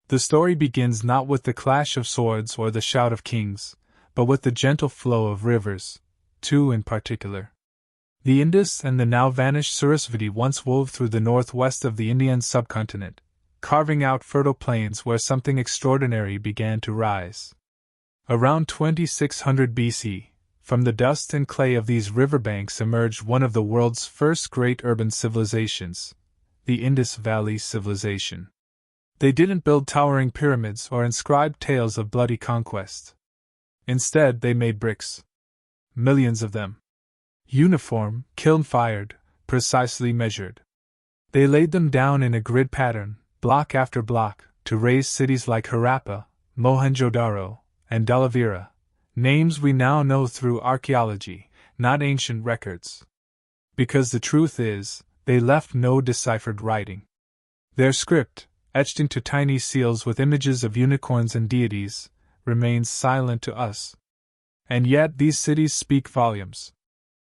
The story begins not with the clash of swords or the shout of kings, but with the gentle flow of rivers, two in particular. The Indus and the now vanished Sarasvati once wove through the northwest of the Indian subcontinent, carving out fertile plains where something extraordinary began to rise. Around 2600 BC, from the dust and clay of these riverbanks emerged one of the world's first great urban civilizations, the Indus Valley Civilization. They didn't build towering pyramids or inscribe tales of bloody conquest. Instead, they made bricks. Millions of them. Uniform, kiln-fired, precisely measured. They laid them down in a grid pattern, block after block, to raise cities like Harappa, Mohenjo-Daro, and Dhalavira, names we now know through archaeology, not ancient records. Because the truth is, they left no deciphered writing. Their script, etched into tiny seals with images of unicorns and deities, remains silent to us. And yet these cities speak volumes.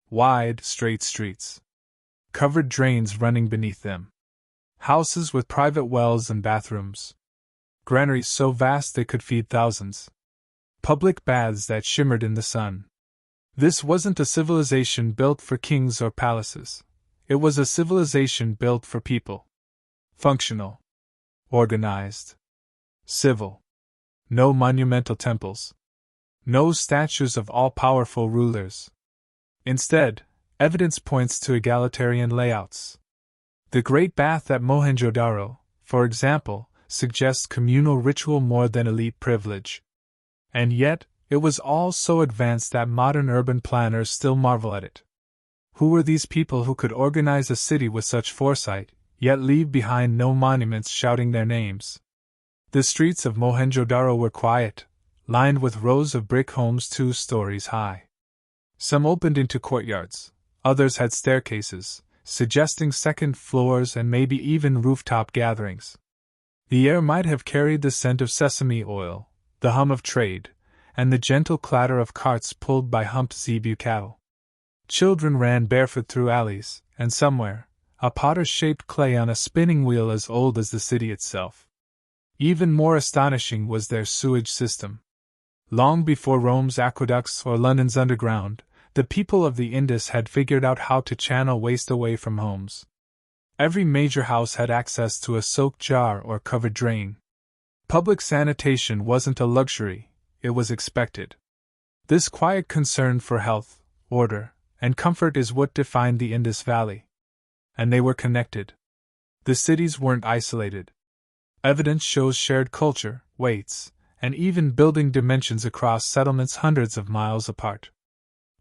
Wide, straight streets. Covered drains running beneath them. Houses with private wells and bathrooms. Granaries so vast they could feed thousands. Public baths that shimmered in the sun. This wasn't a civilization built for kings or palaces. It was a civilization built for people. Functional. Organized. Civil. No monumental temples. No statues of all-powerful rulers. Instead, evidence points to egalitarian layouts. The Great Bath at Mohenjo-Daro, for example, suggests communal ritual more than elite privilege. And yet, it was all so advanced that modern urban planners still marvel at it. Who were these people who could organize a city with such foresight, yet leave behind no monuments shouting their names? The streets of Mohenjo-Daro were quiet, lined with rows of brick homes 2 stories high. Some opened into courtyards, others had staircases, suggesting second floors and maybe even rooftop gatherings. The air might have carried the scent of sesame oil, the hum of trade, and the gentle clatter of carts pulled by humped zebu cattle. Children ran barefoot through alleys, and somewhere, a potter shaped clay on a spinning wheel as old as the city itself. Even more astonishing was their sewage system. Long before Rome's aqueducts or London's underground, the people of the Indus had figured out how to channel waste away from homes. Every major house had access to a soak jar or covered drain. Public sanitation wasn't a luxury, it was expected. This quiet concern for health, order, and comfort is what defined the Indus Valley. And they were connected. The cities weren't isolated. Evidence shows shared culture, weights, and even building dimensions across settlements hundreds of miles apart.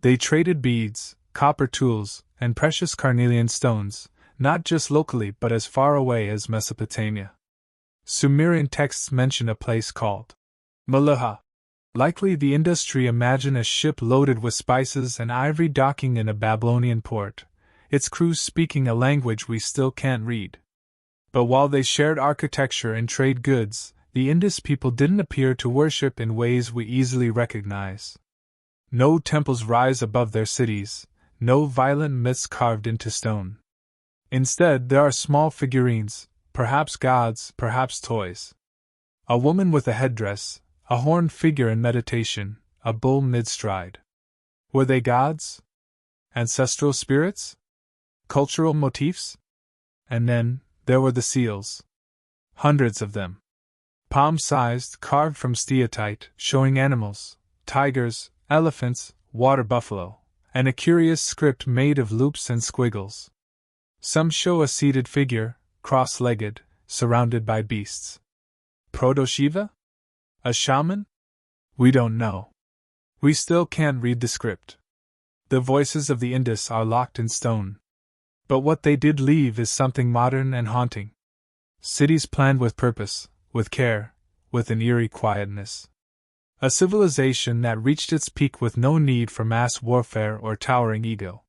They traded beads, copper tools, and precious carnelian stones, not just locally but as far away as Mesopotamia. Sumerian texts mention a place called Malaha. Likely the industry imagine a ship loaded with spices and ivory docking in a Babylonian port, its crews speaking a language we still can't read. But while they shared architecture and trade goods, the Indus people didn't appear to worship in ways we easily recognize. No temples rise above their cities, no violent myths carved into stone. Instead, there are small figurines, perhaps gods, perhaps toys. A woman with a headdress, a horned figure in meditation, a bull mid-stride. Were they gods? Ancestral spirits? Cultural motifs? And then, there were the seals. Hundreds of them. Palm-sized, carved from steatite, showing animals, tigers, elephants, water buffalo, and a curious script made of loops and squiggles. Some show a seated figure, cross-legged, surrounded by beasts. Proto-Shiva? A shaman? We don't know. We still can't read the script. The voices of the Indus are locked in stone. But what they did leave is something modern and haunting. Cities planned with purpose, with care, with an eerie quietness. A civilization that reached its peak with no need for mass warfare or towering ego.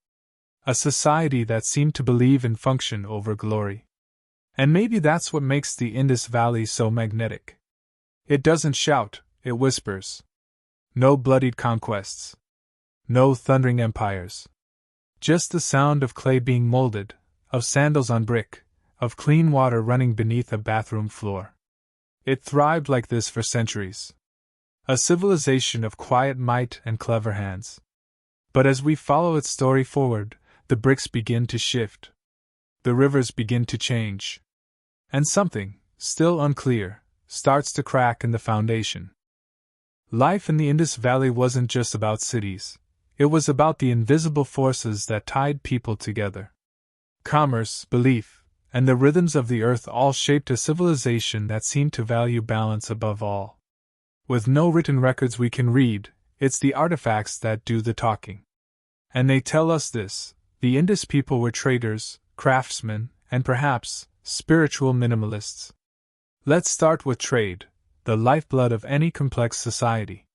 A society that seemed to believe in function over glory. And maybe that's what makes the Indus Valley so magnetic. It doesn't shout, it whispers. No bloodied conquests. No thundering empires. Just the sound of clay being molded, of sandals on brick, of clean water running beneath a bathroom floor. It thrived like this for centuries. A civilization of quiet might and clever hands. But as we follow its story forward, the bricks begin to shift. The rivers begin to change. And something, still unclear, starts to crack in the foundation. Life in the Indus Valley wasn't just about cities. It was about the invisible forces that tied people together. Commerce, belief, and the rhythms of the earth all shaped a civilization that seemed to value balance above all. With no written records we can read, it's the artifacts that do the talking. And they tell us this: the Indus people were traders, craftsmen, and perhaps spiritual minimalists. Let's start with trade, the lifeblood of any complex society.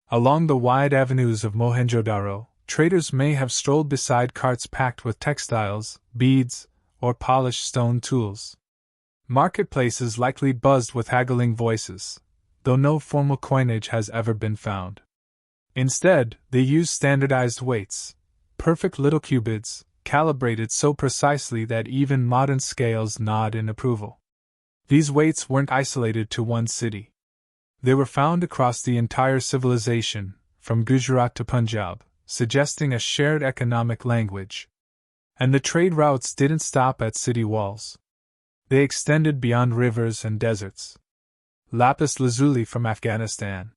Along the wide avenues of Mohenjo-Daro, traders may have strolled beside carts packed with textiles, beads, or polished stone tools. Marketplaces likely buzzed with haggling voices, though no formal coinage has ever been found. Instead, they used standardized weights, perfect little cubits, calibrated so precisely that even modern scales nod in approval. These weights weren't isolated to one city. They were found across the entire civilization, from Gujarat to Punjab, suggesting a shared economic language. And the trade routes didn't stop at city walls. They extended beyond rivers and deserts. Lapis lazuli from Afghanistan.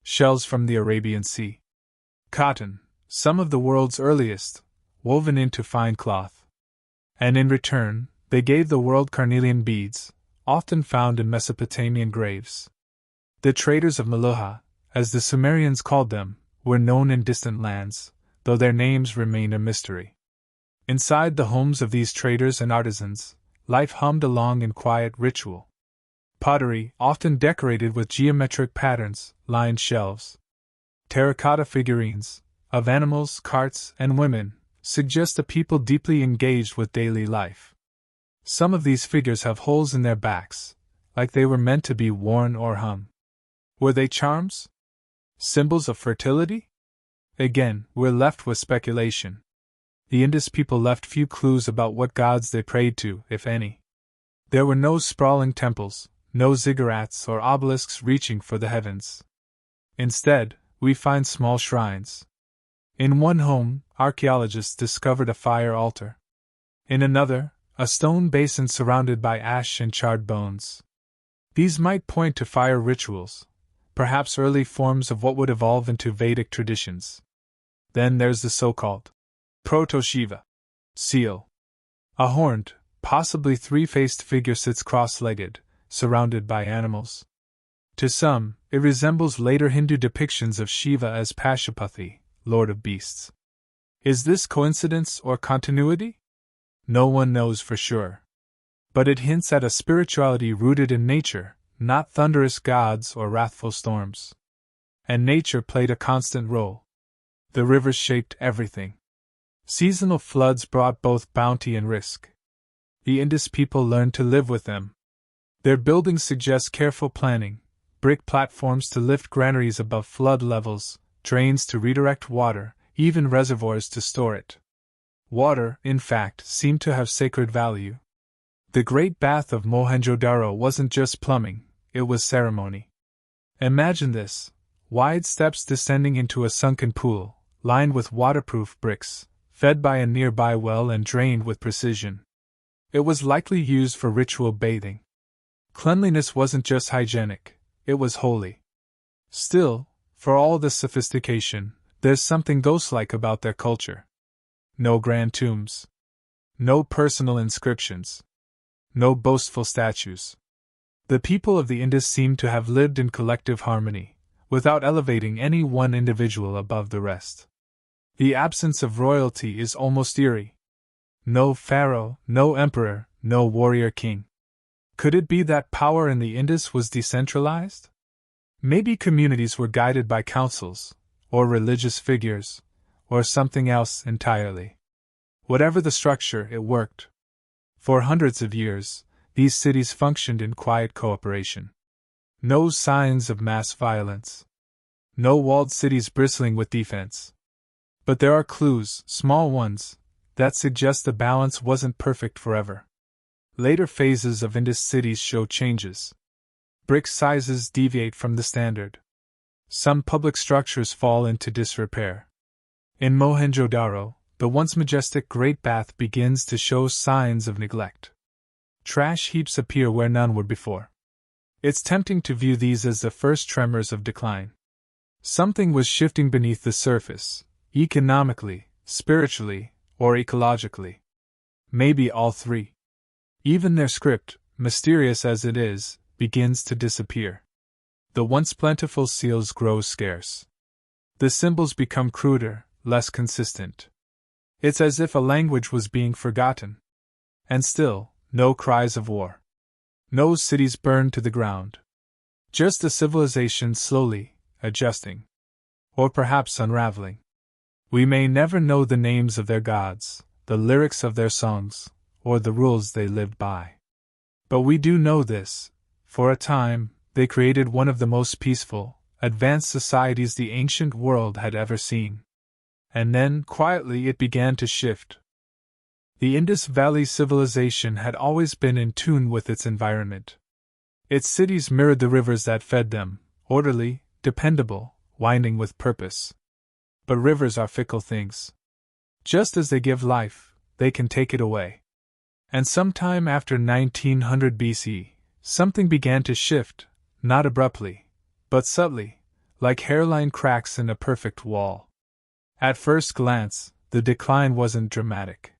Shells from the Arabian Sea. Cotton, some of the world's earliest, woven into fine cloth. And in return, they gave the world carnelian beads, often found in Mesopotamian graves. The traders of Meluha, as the Sumerians called them, were known in distant lands, though their names remain a mystery. Inside the homes of these traders and artisans, life hummed along in quiet ritual. Pottery, often decorated with geometric patterns, lined shelves. Terracotta figurines, of animals, carts, and women, suggest a people deeply engaged with daily life. Some of these figures have holes in their backs, like they were meant to be worn or hung. Were they charms? Symbols of fertility? Again, we're left with speculation. The Indus people left few clues about what gods they prayed to, if any. There were no sprawling temples, no ziggurats or obelisks reaching for the heavens. Instead, we find small shrines. In one home, archaeologists discovered a fire altar. In another, a stone basin surrounded by ash and charred bones. These might point to fire rituals, perhaps early forms of what would evolve into Vedic traditions. Then there's the so-called Proto-Shiva seal. A horned, possibly three-faced figure sits cross-legged, surrounded by animals. To some, it resembles later Hindu depictions of Shiva as Pashupati, Lord of Beasts. Is this coincidence or continuity? No one knows for sure. But it hints at a spirituality rooted in nature, not thunderous gods or wrathful storms. And nature played a constant role. The rivers shaped everything. Seasonal floods brought both bounty and risk. The Indus people learned to live with them. Their buildings suggest careful planning: brick platforms to lift granaries above flood levels, drains to redirect water, even reservoirs to store it. Water, in fact, seemed to have sacred value. The Great Bath of Mohenjo-Daro wasn't just plumbing, it was ceremony. Imagine this: wide steps descending into a sunken pool, lined with waterproof bricks, fed by a nearby well and drained with precision. It was likely used for ritual bathing. Cleanliness wasn't just hygienic, it was holy. Still, for all this sophistication, there's something ghost-like about their culture. No grand tombs. No personal inscriptions. No boastful statues. The people of the Indus seem to have lived in collective harmony, without elevating any one individual above the rest. The absence of royalty is almost eerie. No pharaoh, no emperor, no warrior king. Could it be that power in the Indus was decentralized? Maybe communities were guided by councils, or religious figures, or something else entirely. Whatever the structure, it worked. For hundreds of years, these cities functioned in quiet cooperation. No signs of mass violence. No walled cities bristling with defense. But there are clues, small ones, that suggest the balance wasn't perfect forever. Later phases of Indus cities show changes. brick sizes deviate from the standard. Some public structures fall into disrepair. In Mohenjo-Daro, the once majestic Great Bath begins to show signs of neglect. Trash heaps appear where none were before. It's tempting to view these as the first tremors of decline. Something was shifting beneath the surface, economically, spiritually, or ecologically. Maybe all three. Even their script, mysterious as it is, begins to disappear. The once plentiful seals grow scarce. The symbols become cruder, less consistent. It's as if a language was being forgotten. And still, no cries of war. No cities burned to the ground. Just a civilization slowly adjusting. Or perhaps unraveling. We may never know the names of their gods, the lyrics of their songs, or the rules they lived by. But we do know this: for a time, they created one of the most peaceful, advanced societies the ancient world had ever seen. And then, quietly, it began to shift. The Indus Valley Civilization had always been in tune with its environment. Its cities mirrored the rivers that fed them, orderly, dependable, winding with purpose. But rivers are fickle things. Just as they give life, they can take it away. And sometime after 1900 BC, something began to shift, not abruptly, but subtly, like hairline cracks in a perfect wall. At first glance, the decline wasn't dramatic.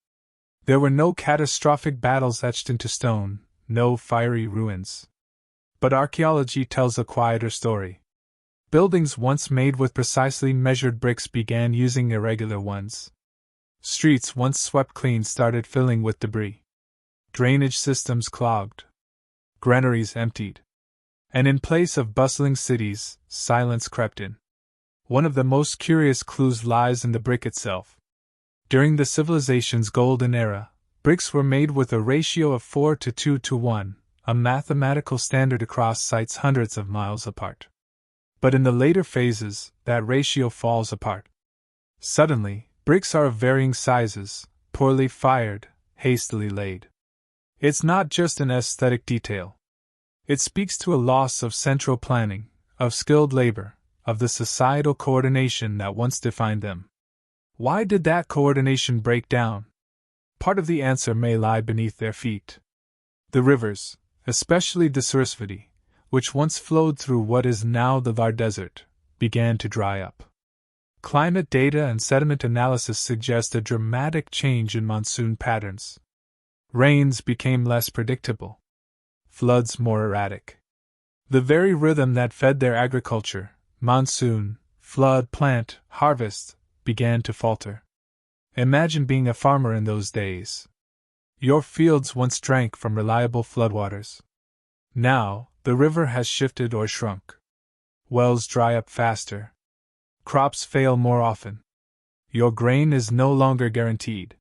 There were no catastrophic battles etched into stone, no fiery ruins. But archaeology tells a quieter story. Buildings once made with precisely measured bricks began using irregular ones. Streets once swept clean started filling with debris. Drainage systems clogged. Granaries emptied. And in place of bustling cities, silence crept in. One of the most curious clues lies in the brick itself. During the civilization's golden era, bricks were made with a ratio of 4 to 2 to 1, a mathematical standard across sites hundreds of miles apart. But in the later phases, that ratio falls apart. Suddenly, bricks are of varying sizes, poorly fired, hastily laid. It's not just an aesthetic detail. It speaks to a loss of central planning, of skilled labor, of the societal coordination that once defined them. Why did that coordination break down? Part of the answer may lie beneath their feet. The rivers, especially the Sarasvati, which once flowed through what is now the Var Desert, began to dry up. Climate data and sediment analysis suggest a dramatic change in monsoon patterns. Rains became less predictable. Floods more erratic. The very rhythm that fed their agriculture, monsoon, flood, plant, harvest, began to falter. Imagine being a farmer in those days. Your fields once drank from reliable floodwaters. Now, the river has shifted or shrunk. Wells dry up faster. Crops fail more often. Your grain is no longer guaranteed.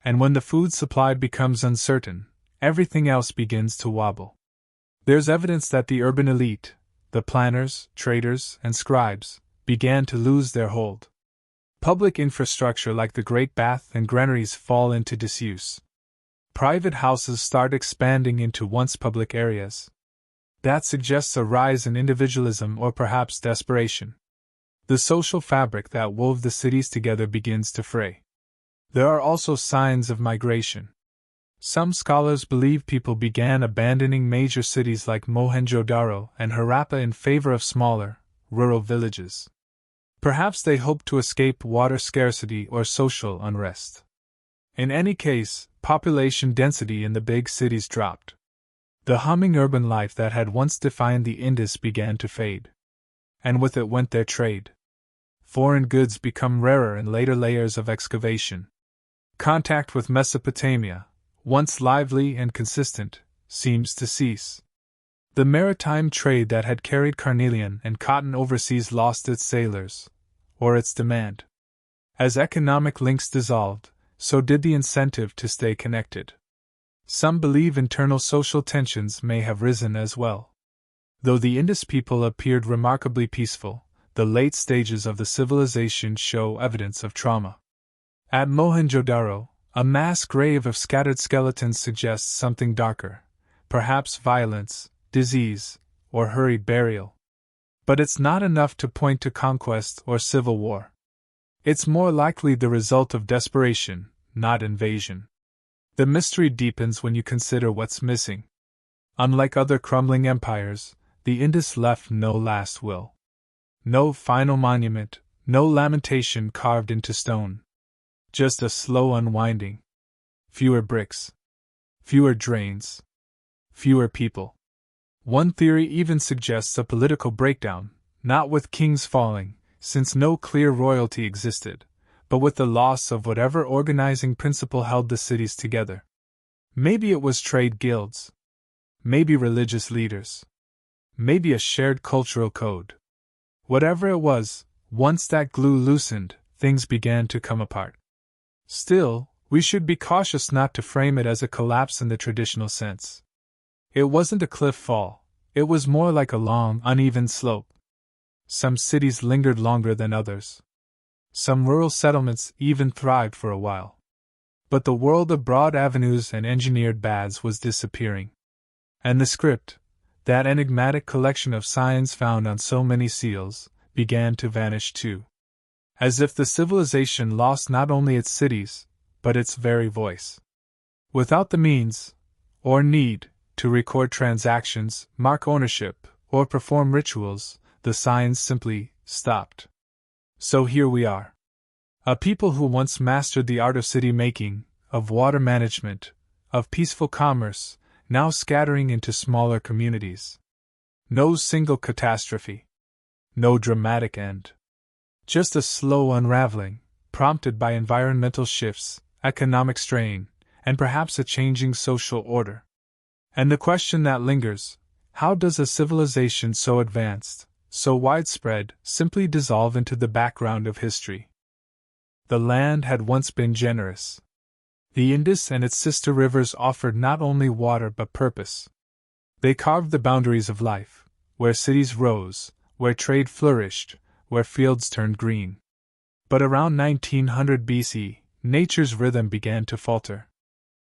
And when the food supply becomes uncertain, everything else begins to wobble. There's evidence that the urban elite, the planners, traders, and scribes, began to lose their hold. Public infrastructure like the Great Bath and granaries fall into disuse. Private houses start expanding into once public areas. That suggests a rise in individualism or perhaps desperation. The social fabric that wove the cities together begins to fray. There are also signs of migration. Some scholars believe people began abandoning major cities like Mohenjo-Daro and Harappa in favor of smaller, rural villages. Perhaps they hoped to escape water scarcity or social unrest. In any case, population density in the big cities dropped. The humming urban life that had once defined the Indus began to fade. And with it went their trade. Foreign goods become rarer in later layers of excavation. Contact with Mesopotamia, once lively and consistent, seems to cease. The maritime trade that had carried carnelian and cotton overseas lost its sailors, or its demand. As economic links dissolved, so did the incentive to stay connected. Some believe internal social tensions may have risen as well. Though the Indus people appeared remarkably peaceful, the late stages of the civilization show evidence of trauma. At Mohenjo-Daro, a mass grave of scattered skeletons suggests something darker, perhaps violence, disease, or hurried burial. But it's not enough to point to conquest or civil war. It's more likely the result of desperation, not invasion. The mystery deepens when you consider what's missing. Unlike other crumbling empires, the Indus left no last will. No final monument, no lamentation carved into stone. Just a slow unwinding. Fewer bricks. Fewer drains. Fewer people. One theory even suggests a political breakdown, not with kings falling, since no clear royalty existed, but with the loss of whatever organizing principle held the cities together. Maybe it was trade guilds. Maybe religious leaders. Maybe a shared cultural code. Whatever it was, once that glue loosened, things began to come apart. Still, we should be cautious not to frame it as a collapse in the traditional sense. It wasn't a cliff fall, it was more like a long, uneven slope. Some cities lingered longer than others. Some rural settlements even thrived for a while. But the world of broad avenues and engineered baths was disappearing. And the script, that enigmatic collection of signs found on so many seals, began to vanish too. As if the civilization lost not only its cities, but its very voice. Without the means, or need, to record transactions, mark ownership, or perform rituals, the signs simply stopped. So here we are. A people who once mastered the art of city making, of water management, of peaceful commerce, now scattering into smaller communities. No single catastrophe. No dramatic end. Just a slow unraveling, prompted by environmental shifts, economic strain, and perhaps a changing social order. And the question that lingers, how does a civilization so advanced, so widespread, simply dissolve into the background of history? The land had once been generous. The Indus and its sister rivers offered not only water but purpose. They carved the boundaries of life, where cities rose, where trade flourished, where fields turned green. But around 1900 BC, nature's rhythm began to falter.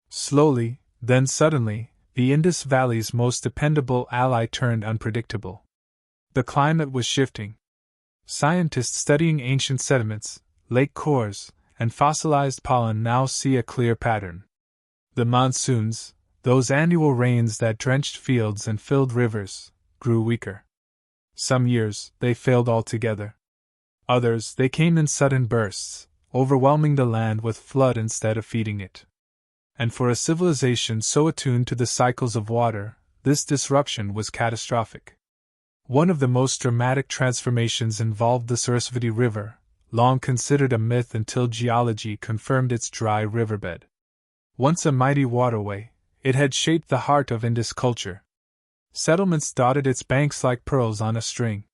Slowly, then suddenly, the Indus Valley's most dependable ally turned unpredictable. The climate was shifting. Scientists studying ancient sediments, lake cores, and fossilized pollen now see a clear pattern. The monsoons, those annual rains that drenched fields and filled rivers, grew weaker. Some years, they failed altogether. Others, they came in sudden bursts, overwhelming the land with flood instead of feeding it. And for a civilization so attuned to the cycles of water, this disruption was catastrophic. One of the most dramatic transformations involved the Sarasvati River, long considered a myth until geology confirmed its dry riverbed. Once a mighty waterway, it had shaped the heart of Indus culture. Settlements dotted its banks like pearls on a string.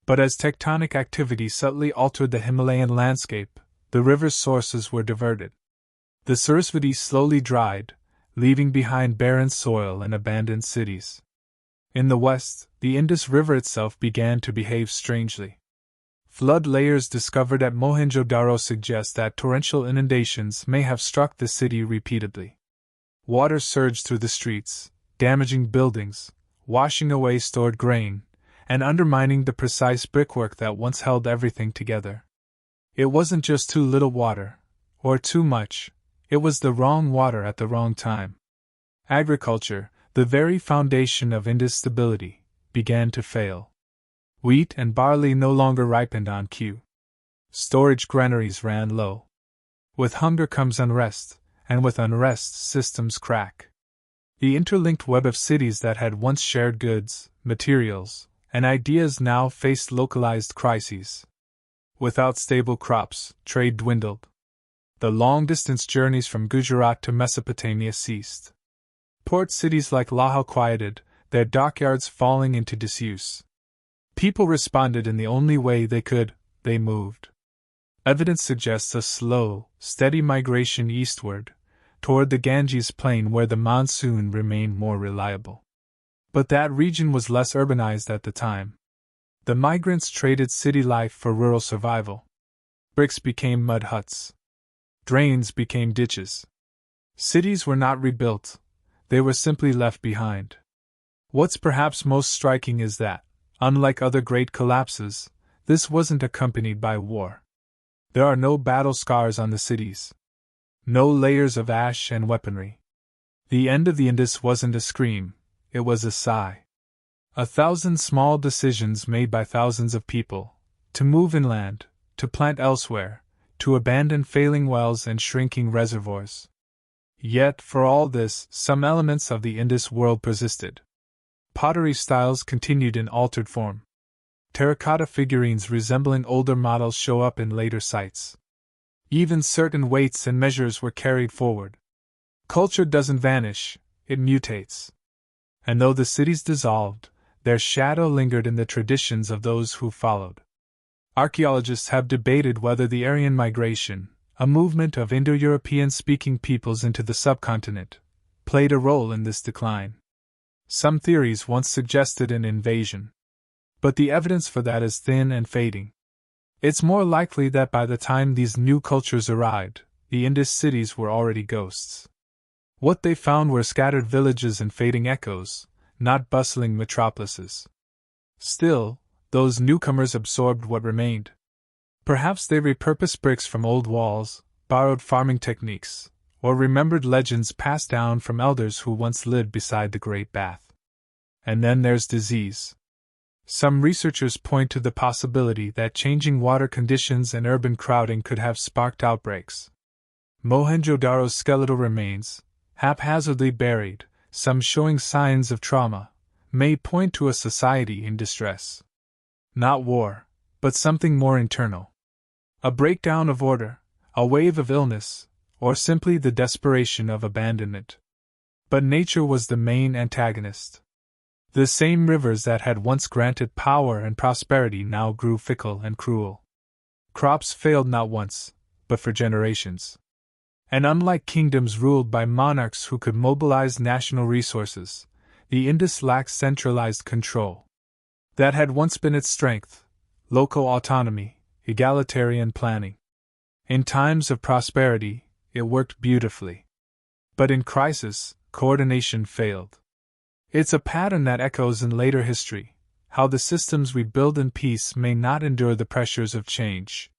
But as tectonic activity subtly altered the Himalayan landscape, the river's sources were diverted. The Sarasvati slowly dried, leaving behind barren soil and abandoned cities. In the west, the Indus River itself began to behave strangely. Flood layers discovered at Mohenjo-Daro suggest that torrential inundations may have struck the city repeatedly. Water surged through the streets, damaging buildings, washing away stored grain, and undermining the precise brickwork that once held everything together. It wasn't just too little water, or too much, it was the wrong water at the wrong time. Agriculture, the very foundation of Indus stability, began to fail. Wheat and barley no longer ripened on cue. Storage granaries ran low. With hunger comes unrest, and with unrest systems crack. The interlinked web of cities that had once shared goods, materials, and ideas now faced localized crises. Without stable crops, trade dwindled. The long-distance journeys from Gujarat to Mesopotamia ceased. Port cities like Lahore quieted, their dockyards falling into disuse. People responded in the only way they could, they moved. Evidence suggests a slow, steady migration eastward, toward the Ganges plain where the monsoon remained more reliable. But that region was less urbanized at the time. The migrants traded city life for rural survival. Bricks became mud huts. Drains became ditches. Cities were not rebuilt, they were simply left behind. What's perhaps most striking is that, unlike other great collapses, this wasn't accompanied by war. There are no battle scars on the cities. No layers of ash and weaponry. The end of the Indus wasn't a scream, it was a sigh. 1,000 small decisions made by thousands of people, to move inland, to plant elsewhere, to abandon failing wells and shrinking reservoirs. Yet, for all this, some elements of the Indus world persisted. Pottery styles continued in altered form. Terracotta figurines resembling older models show up in later sites. Even certain weights and measures were carried forward. Culture doesn't vanish, it mutates. And though the cities dissolved, their shadow lingered in the traditions of those who followed. Archaeologists have debated whether the Aryan migration, a movement of Indo-European speaking peoples into the subcontinent, played a role in this decline. Some theories once suggested an invasion. But the evidence for that is thin and fading. It's more likely that by the time these new cultures arrived, the Indus cities were already ghosts. What they found were scattered villages and fading echoes, not bustling metropolises. Still, those newcomers absorbed what remained. Perhaps they repurposed bricks from old walls, borrowed farming techniques, or remembered legends passed down from elders who once lived beside the Great Bath. And then there's disease. Some researchers point to the possibility that changing water conditions and urban crowding could have sparked outbreaks. Mohenjo-Daro's skeletal remains, haphazardly buried, some showing signs of trauma, may point to a society in distress. Not war, but something more internal. A breakdown of order, a wave of illness, or simply the desperation of abandonment. But nature was the main antagonist. The same rivers that had once granted power and prosperity now grew fickle and cruel. Crops failed not once, but for generations. And unlike kingdoms ruled by monarchs who could mobilize national resources, the Indus lacked centralized control. That had once been its strength: local autonomy, egalitarian planning. In times of prosperity, it worked beautifully. But in crisis, coordination failed. It's a pattern that echoes in later history, how the systems we build in peace may not endure the pressures of change.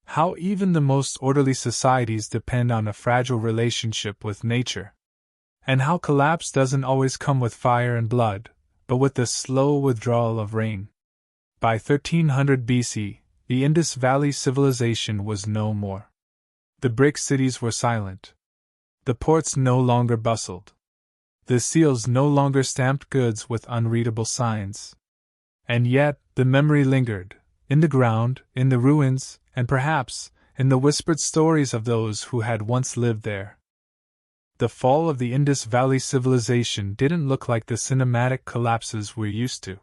How even the most orderly societies depend on a fragile relationship with nature. And how collapse doesn't always come with fire and blood, but with the slow withdrawal of rain. By 1300 BC, the Indus Valley Civilization was no more. The brick cities were silent. The ports no longer bustled. The seals no longer stamped goods with unreadable signs. And yet, the memory lingered, in the ground, in the ruins, and perhaps, in the whispered stories of those who had once lived there. The fall of the Indus Valley Civilization didn't look like the cinematic collapses we're used to.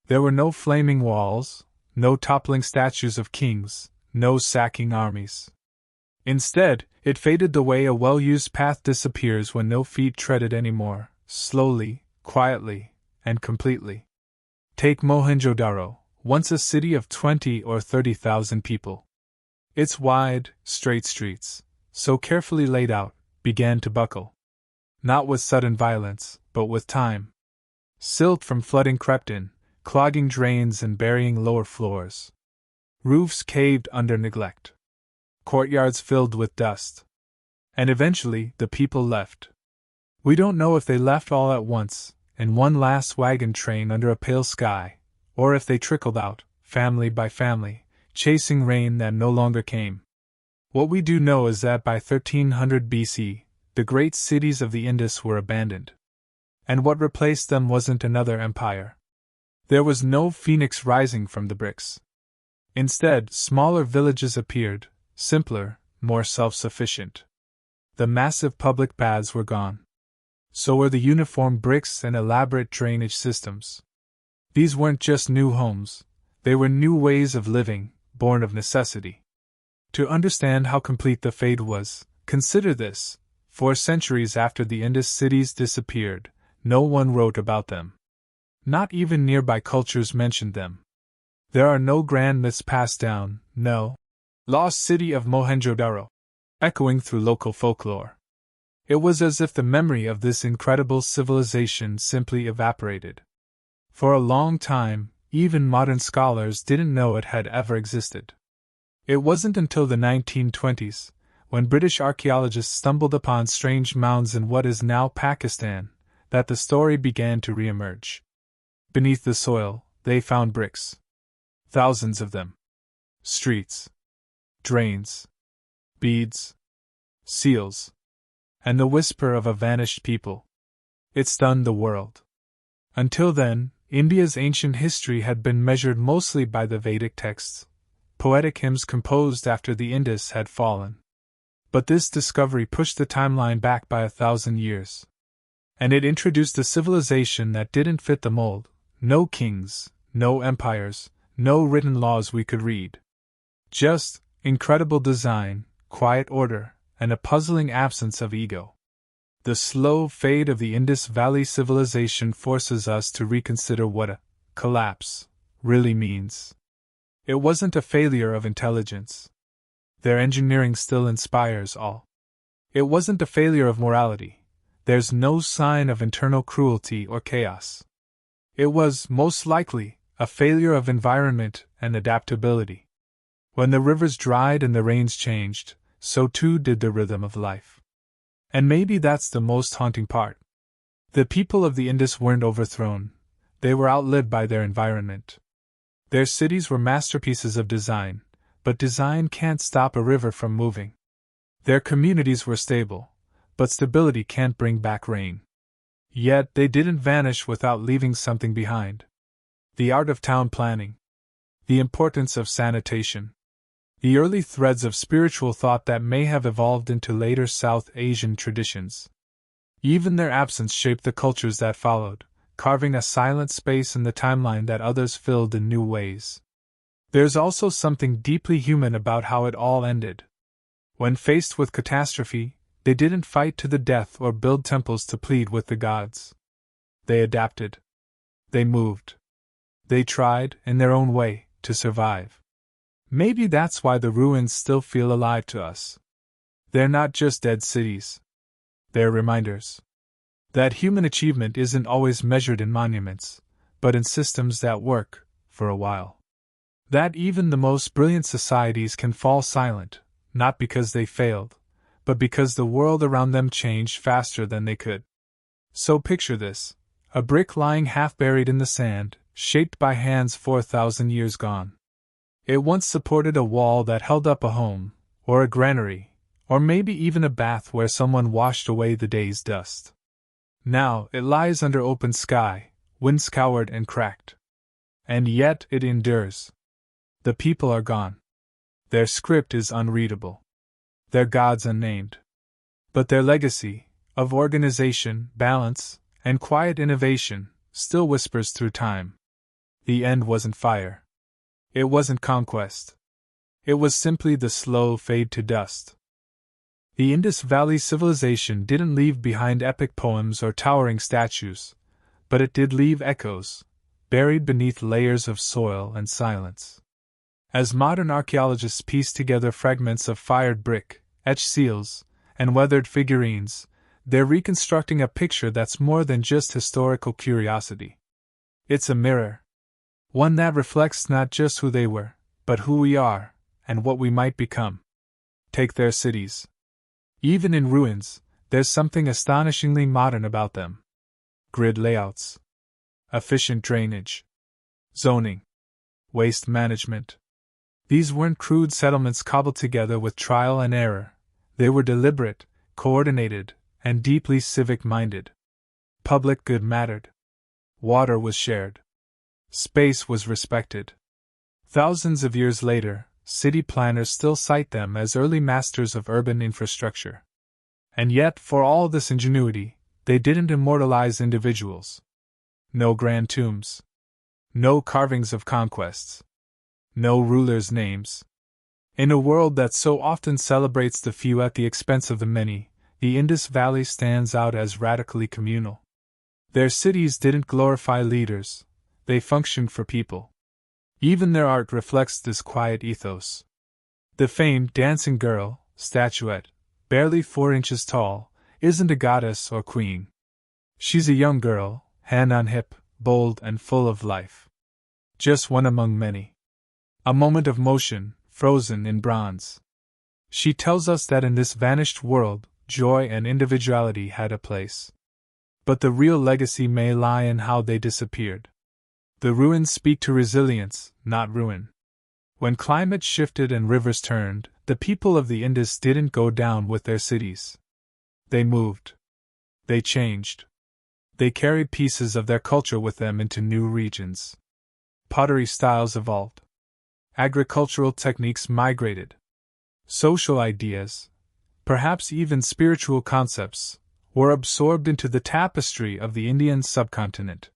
There were no flaming walls, no toppling statues of kings, no sacking armies. Instead, it faded the way a well-used path disappears when no feet tread it anymore, slowly, quietly, and completely. Take Mohenjo-Daro, once a city of 20 or 30,000 people. Its wide, straight streets, so carefully laid out, began to buckle. Not with sudden violence, but with time. Silt from flooding crept in, clogging drains and burying lower floors. Roofs caved under neglect. Courtyards filled with dust. And eventually, the people left. We don't know if they left all at once, in one last wagon train under a pale sky, or if they trickled out, family by family, chasing rain that no longer came. What we do know is that by 1300 BC, the great cities of the Indus were abandoned. And what replaced them wasn't another empire. There was no phoenix rising from the bricks. Instead, smaller villages appeared, simpler, more self-sufficient. The massive public baths were gone. So were the uniform bricks and elaborate drainage systems. These weren't just new homes, they were new ways of living, born of necessity. To understand how complete the fade was, consider this: 4 centuries after the Indus cities disappeared, no one wrote about them. Not even nearby cultures mentioned them. There are no grand myths passed down, no lost city of Mohenjo-Daro, echoing through local folklore. It was as if the memory of this incredible civilization simply evaporated. For a long time, even modern scholars didn't know it had ever existed. It wasn't until the 1920s, when British archaeologists stumbled upon strange mounds in what is now Pakistan, that the story began to reemerge. Beneath the soil, they found bricks. Thousands of them. Streets. Drains. Beads. Seals. And the whisper of a vanished people. It stunned the world. Until then, India's ancient history had been measured mostly by the Vedic texts, poetic hymns composed after the Indus had fallen. But this discovery pushed the timeline back by 1,000 years. And it introduced a civilization that didn't fit the mold: no kings, no empires, no written laws we could read. Just incredible design, quiet order, and a puzzling absence of ego. The slow fade of the Indus Valley Civilization forces us to reconsider what a collapse really means. It wasn't a failure of intelligence. Their engineering still inspires awe. It wasn't a failure of morality. There's no sign of internal cruelty or chaos. It was, most likely, a failure of environment and adaptability. When the rivers dried and the rains changed, so too did the rhythm of life. And maybe that's the most haunting part. The people of the Indus weren't overthrown, they were outlived by their environment. Their cities were masterpieces of design, but design can't stop a river from moving. Their communities were stable, but stability can't bring back rain. Yet they didn't vanish without leaving something behind. The art of town planning. The importance of sanitation. The early threads of spiritual thought that may have evolved into later South Asian traditions. Even their absence shaped the cultures that followed, carving a silent space in the timeline that others filled in new ways. There's also something deeply human about how it all ended. When faced with catastrophe, they didn't fight to the death or build temples to plead with the gods. They adapted. They moved. They tried, in their own way, to survive. Maybe that's why the ruins still feel alive to us. They're not just dead cities. They're reminders that human achievement isn't always measured in monuments, but in systems that work, for a while. That even the most brilliant societies can fall silent, not because they failed, but because the world around them changed faster than they could. So picture this: a brick lying half buried in the sand, shaped by hands 4,000 years gone. It once supported a wall that held up a home, or a granary, or maybe even a bath where someone washed away the day's dust. Now it lies under open sky, wind-scoured and cracked. And yet it endures. The people are gone. Their script is unreadable. Their gods unnamed. But their legacy, of organization, balance, and quiet innovation, still whispers through time. The end wasn't fire. It wasn't conquest. It was simply the slow fade to dust. The Indus Valley Civilization didn't leave behind epic poems or towering statues, but it did leave echoes, buried beneath layers of soil and silence. As modern archaeologists piece together fragments of fired brick, etched seals, and weathered figurines, they're reconstructing a picture that's more than just historical curiosity. It's a mirror. One that reflects not just who they were, but who we are, and what we might become. Take their cities. Even in ruins, there's something astonishingly modern about them. Grid layouts. Efficient drainage. Zoning. Waste management. These weren't crude settlements cobbled together with trial and error. They were deliberate, coordinated, and deeply civic-minded. Public good mattered. Water was shared. Space was respected. Thousands of years later, city planners still cite them as early masters of urban infrastructure. And yet, for all this ingenuity, they didn't immortalize individuals. No grand tombs. No carvings of conquests. No rulers' names. In a world that so often celebrates the few at the expense of the many, the Indus Valley stands out as radically communal. Their cities didn't glorify leaders, they functioned for people. Even their art reflects this quiet ethos. The famed dancing girl, statuette, barely 4 inches tall, isn't a goddess or queen. She's a young girl, hand on hip, bold and full of life. Just one among many. A moment of motion, frozen in bronze. She tells us that in this vanished world, joy and individuality had a place. But the real legacy may lie in how they disappeared. The ruins speak to resilience, not ruin. When climate shifted and rivers turned, the people of the Indus didn't go down with their cities. They moved. They changed. They carried pieces of their culture with them into new regions. Pottery styles evolved. Agricultural techniques migrated. Social ideas, perhaps even spiritual concepts, were absorbed into the tapestry of the Indian subcontinent.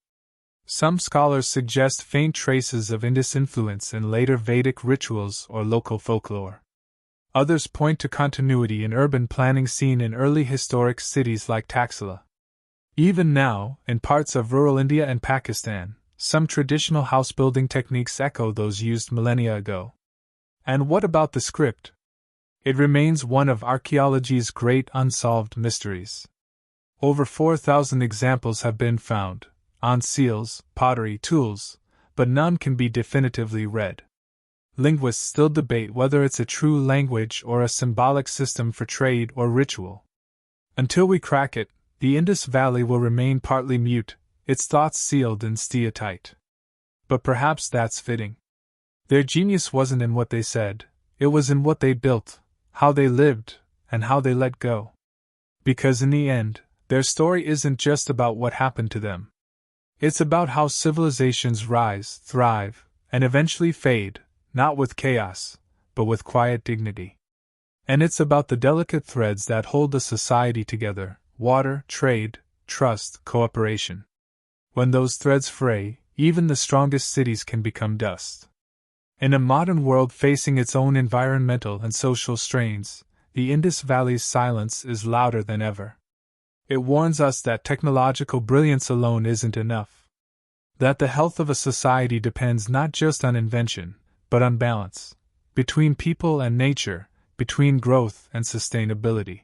Some scholars suggest faint traces of Indus influence in later Vedic rituals or local folklore. Others point to continuity in urban planning seen in early historic cities like Taxila. Even now, in parts of rural India and Pakistan, some traditional house-building techniques echo those used millennia ago. And what about the script? It remains one of archaeology's great unsolved mysteries. Over 4,000 examples have been found, on seals, pottery tools, but none can be definitively read. Linguists still debate whether it's a true language or a symbolic system for trade or ritual. Until we crack it, the Indus Valley will remain partly mute, its thoughts sealed in steatite. But perhaps that's fitting. Their genius wasn't in what they said, it was in what they built, how they lived, and how they let go. Because in the end, their story isn't just about what happened to them. It's about how civilizations rise, thrive, and eventually fade, not with chaos, but with quiet dignity. And it's about the delicate threads that hold the society together: water, trade, trust, cooperation. When those threads fray, even the strongest cities can become dust. In a modern world facing its own environmental and social strains, the Indus Valley's silence is louder than ever. It warns us that technological brilliance alone isn't enough. That the health of a society depends not just on invention, but on balance, between people and nature, between growth and sustainability.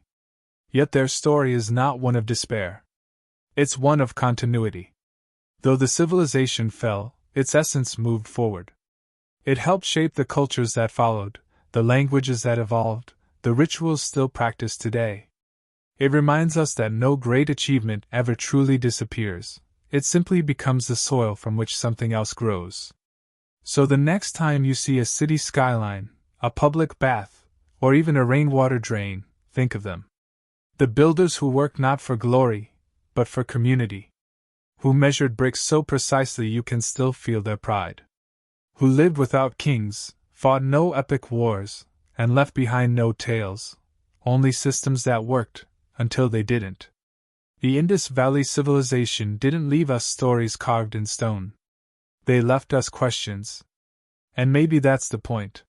Yet their story is not one of despair. It's one of continuity. Though the civilization fell, its essence moved forward. It helped shape the cultures that followed, the languages that evolved, the rituals still practiced today. It reminds us that no great achievement ever truly disappears, it simply becomes the soil from which something else grows. So the next time you see a city skyline, a public bath, or even a rainwater drain, think of them. The builders who worked not for glory, but for community. Who measured bricks so precisely you can still feel their pride. Who lived without kings, fought no epic wars, and left behind no tales, only systems that worked, until they didn't. The Indus Valley Civilization didn't leave us stories carved in stone. They left us questions. And maybe that's the point.